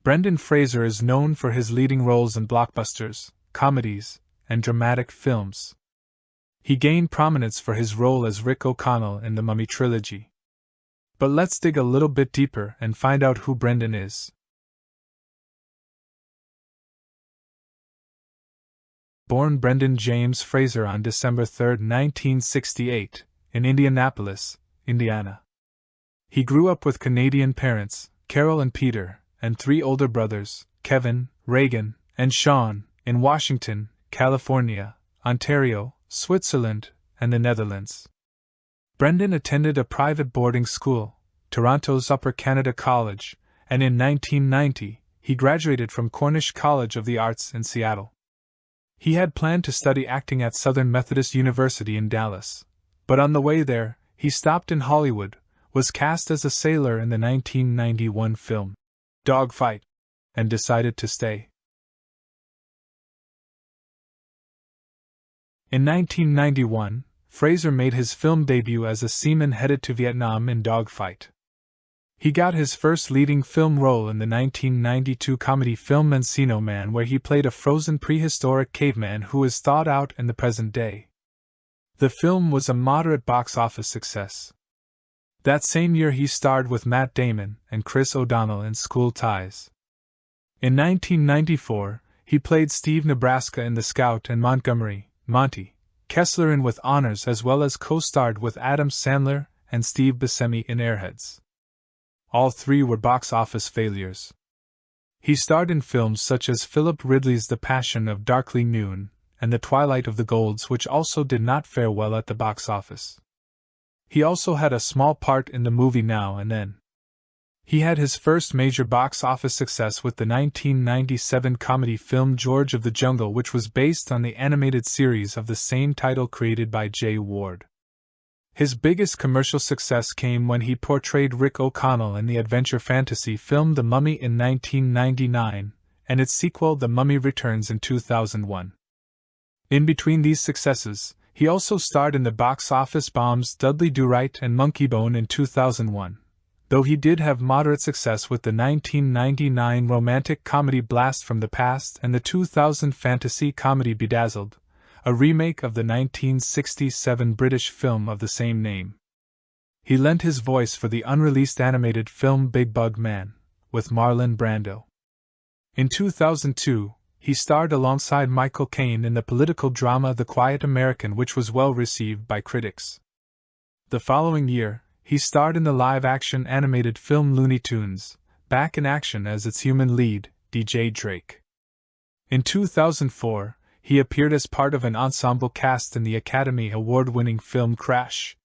Brendan Fraser is known for his leading roles in blockbusters, comedies, and dramatic films. He gained prominence for his role as Rick O'Connell in the Mummy trilogy. But let's dig a little bit deeper and find out who Brendan is. Born Brendan James Fraser on December 3, 1968, in Indianapolis, Indiana. He grew up with Canadian parents, Carol and Peter, and three older brothers, Kevin, Reagan, and Sean, in Washington, California, Ontario, Switzerland, and the Netherlands. Brendan attended a private boarding school, Toronto's Upper Canada College, and in 1990, he graduated from Cornish College of the Arts in Seattle. He had planned to study acting at Southern Methodist University in Dallas, but on the way there, he stopped in Hollywood, was cast as a sailor in the 1991 film Dogfight, and decided to stay. In 1991, Fraser made his film debut as a seaman headed to Vietnam in Dogfight. He got his first leading film role in the 1992 comedy film Encino Man, where he played a frozen prehistoric caveman who is thawed out in the present day. The film was a moderate box office success. That same year he starred with Matt Damon and Chris O'Donnell in School Ties. In 1994, he played Steve Nebraska in The Scout and Montgomery, Monty, Kessler in With Honors, as well as co-starred with Adam Sandler and Steve Buscemi in Airheads. All three were box office failures. He starred in films such as Philip Ridley's The Passion of Darkly Noon and The Twilight of the Golds, which also did not fare well at the box office. He also had a small part in the movie Now and Then. He had his first major box office success with the 1997 comedy film George of the Jungle, which was based on the animated series of the same title created by Jay Ward. His biggest commercial success came when he portrayed Rick O'Connell in the adventure fantasy film The Mummy in 1999, and its sequel The Mummy Returns in 2001. In between these successes, he also starred in the box office bombs Dudley Do Right and Monkey Bone in 2001, though he did have moderate success with the 1999 romantic comedy Blast from the Past and the 2000 fantasy comedy Bedazzled, a remake of the 1967 British film of the same name. He lent his voice for the unreleased animated film Big Bug Man, with Marlon Brando. In 2002, he starred alongside Michael Caine in the political drama The Quiet American, which was well received by critics. The following year, he starred in the live-action animated film Looney Tunes, back in action as its human lead, DJ Drake. In 2004, he appeared as part of an ensemble cast in the Academy Award-winning film Crash.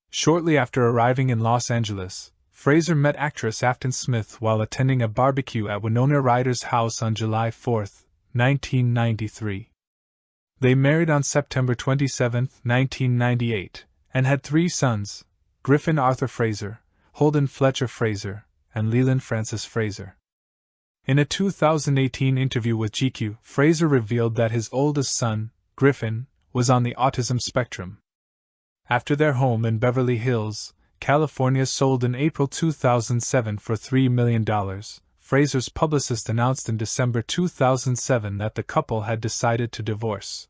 Shortly after arriving in Los Angeles, Fraser met actress Afton Smith while attending a barbecue at Winona Ryder's house on July 4, 1993. They married on September 27, 1998, and had 3 sons, Griffin Arthur Fraser, Holden Fletcher Fraser, and Leland Francis Fraser. In a 2018 interview with GQ, Fraser revealed that his oldest son, Griffin, was on the autism spectrum. After their home in Beverly Hills, California sold in April 2007 for $3 million, Fraser's publicist announced in December 2007 that the couple had decided to divorce.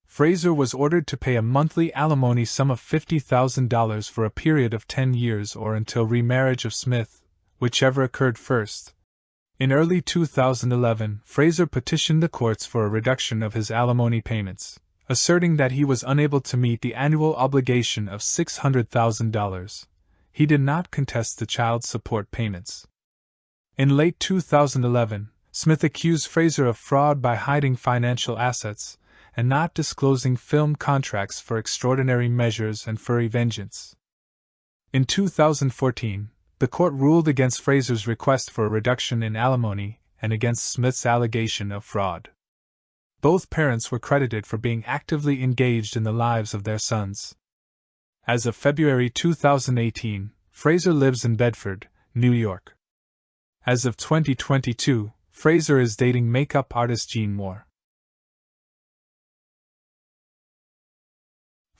Fraser was ordered to pay a monthly alimony sum of $50,000 for a period of 10 years or until remarriage of Smith, whichever occurred first. In early 2011, Fraser petitioned the courts for a reduction of his alimony payments, asserting that he was unable to meet the annual obligation of $600,000. He did not contest the child support payments. In late 2011, Smith accused Fraser of fraud by hiding financial assets and not disclosing film contracts for extraordinary measures and furry vengeance. In 2014, the court ruled against Fraser's request for a reduction in alimony and against Smith's allegation of fraud. Both parents were credited for being actively engaged in the lives of their sons. As of February 2018, Fraser lives in Bedford, New York. As of 2022, Fraser is dating makeup artist Jean Moore.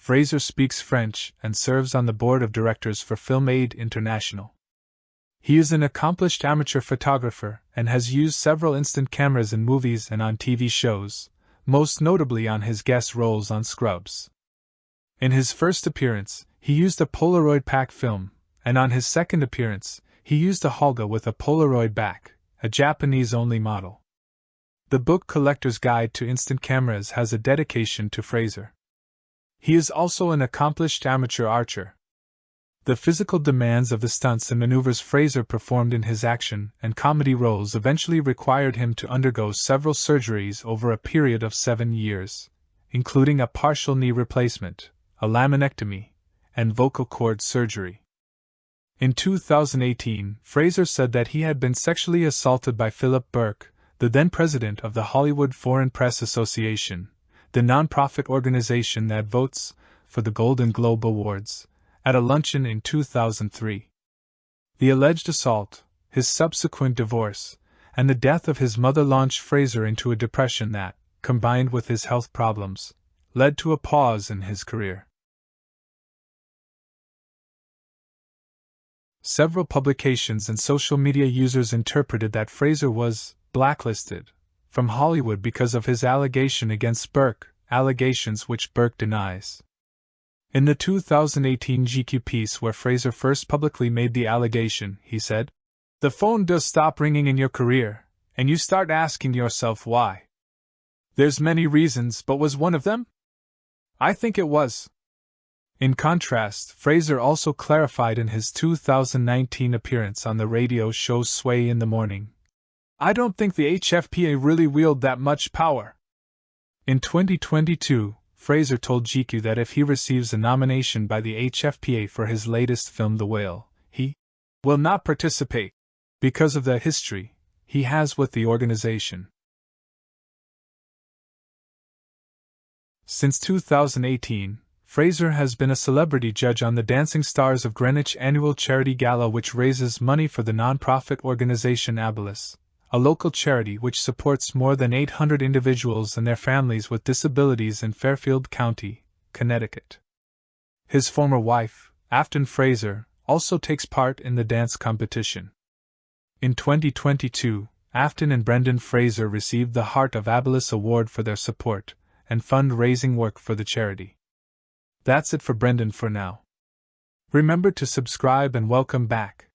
Fraser speaks French and serves on the board of directors for Film Aid International. He is an accomplished amateur photographer and has used several instant cameras in movies and on TV shows, most notably on his guest roles on Scrubs. In his first appearance, he used a Polaroid pack film, and on his second appearance, he used a Holga with a Polaroid back, a Japanese-only model. The book Collector's Guide to Instant Cameras has a dedication to Fraser. He is also an accomplished amateur archer. The physical demands of the stunts and maneuvers Fraser performed in his action and comedy roles eventually required him to undergo several surgeries over a period of 7 years, including a partial knee replacement, a laminectomy, and vocal cord surgery. In 2018, Fraser said that he had been sexually assaulted by Philip Burke, the then president of the Hollywood Foreign Press Association, the nonprofit organization that votes for the Golden Globe Awards, at a luncheon in 2003. The alleged assault, his subsequent divorce, and the death of his mother launched Fraser into a depression that, combined with his health problems, led to a pause in his career. Several publications and social media users interpreted that Fraser was blacklisted from Hollywood because of his allegation against Burke, allegations which Burke denies. In the 2018 GQ piece where Fraser first publicly made the allegation, he said, "The phone does stop ringing in your career, and you start asking yourself why. There's many reasons, but was one of them? I think it was." In contrast, Fraser also clarified in his 2019 appearance on the radio show Sway in the Morning, "I don't think the HFPA really wield that much power." In 2022, Fraser told GQ that if he receives a nomination by the HFPA for his latest film The Whale, he will not participate because of the history he has with the organization. Since 2018, Fraser has been a celebrity judge on the Dancing Stars of Greenwich annual charity gala, which raises money for the nonprofit organization Hobbies, a local charity which supports more than 800 individuals and their families with disabilities in Fairfield County, Connecticut. His former wife, Afton Fraser, also takes part in the dance competition. In 2022, Afton and Brendan Fraser received the Heart of Hobbies Award for their support and fund-raising work for the charity. That's it for Brendan for now. Remember to subscribe and welcome back.